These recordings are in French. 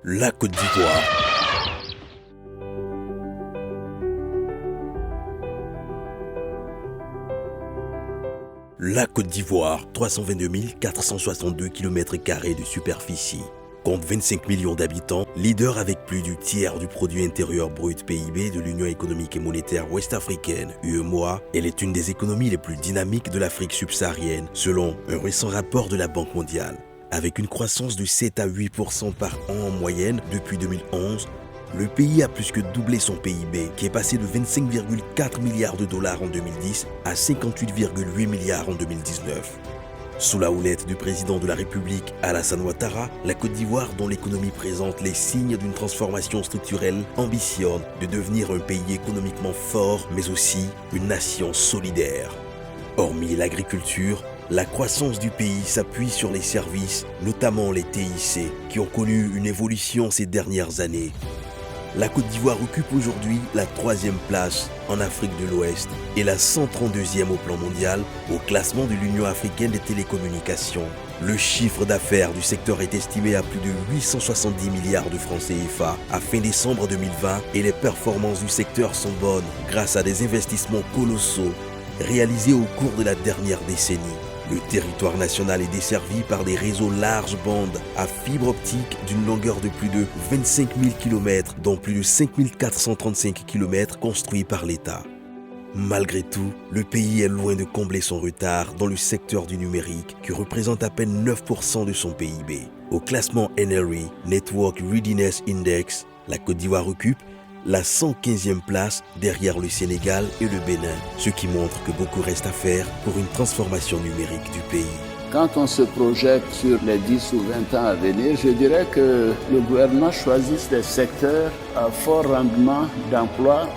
La Côte d'Ivoire. La Côte d'Ivoire, 322 462 km² de superficie, compte 25 millions d'habitants, leader avec plus du tiers du produit intérieur brut PIB de l'Union économique et monétaire ouest-africaine, UEMOA. Elle est une des économies les plus dynamiques de l'Afrique subsaharienne, selon un récent rapport de la Banque mondiale. Avec une croissance de 7 à 8% par an en moyenne depuis 2011, le pays a plus que doublé son PIB, qui est passé de 25,4 milliards de dollars en 2010 à 58,8 milliards en 2019. Sous la houlette du président de la République, Alassane Ouattara, la Côte d'Ivoire, dont l'économie présente les signes d'une transformation structurelle, ambitionne de devenir un pays économiquement fort, mais aussi une nation solidaire. Hormis l'agriculture, la croissance du pays s'appuie sur les services, notamment les TIC, qui ont connu une évolution ces dernières années. La Côte d'Ivoire occupe aujourd'hui la 3e place en Afrique de l'Ouest et la 132e au plan mondial au classement de l'Union africaine des télécommunications. Le chiffre d'affaires du secteur est estimé à plus de 870 milliards de francs CFA à fin décembre 2020 et les performances du secteur sont bonnes grâce à des investissements colossaux réalisés au cours de la dernière décennie. Le territoire national est desservi par des réseaux large bande à fibre optique d'une longueur de plus de 25 000 km, dont plus de 5 435 km construits par l'État. Malgré tout, le pays est loin de combler son retard dans le secteur du numérique, qui représente à peine 9% de son PIB. Au classement NRE, Network Readiness Index, la Côte d'Ivoire occupe la 115e place derrière le Sénégal et le Bénin, ce qui montre que beaucoup reste à faire pour une transformation numérique du pays. Quand on se projette sur les 10 ou 20 ans à venir, je dirais que le gouvernement choisit des secteurs à fort rendement d'emploi,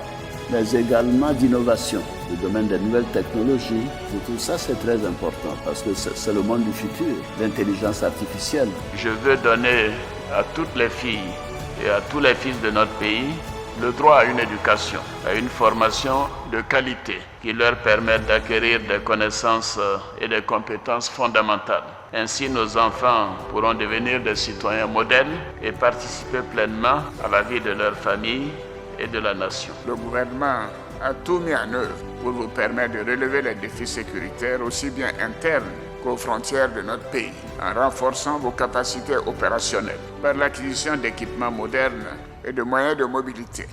mais également d'innovation. Le domaine des nouvelles technologies, tout ça c'est très important parce que c'est le monde du futur, l'intelligence artificielle. Je veux donner à toutes les filles et à tous les fils de notre pays le droit à une éducation, à une formation de qualité qui leur permette d'acquérir des connaissances et des compétences fondamentales. Ainsi, nos enfants pourront devenir des citoyens modernes et participer pleinement à la vie de leur famille et de la nation. Le gouvernement a tout mis en œuvre pour vous permettre de relever les défis sécuritaires aussi bien internes qu'aux frontières de notre pays, en renforçant vos capacités opérationnelles par l'acquisition d'équipements modernes et de moyens de mobilité.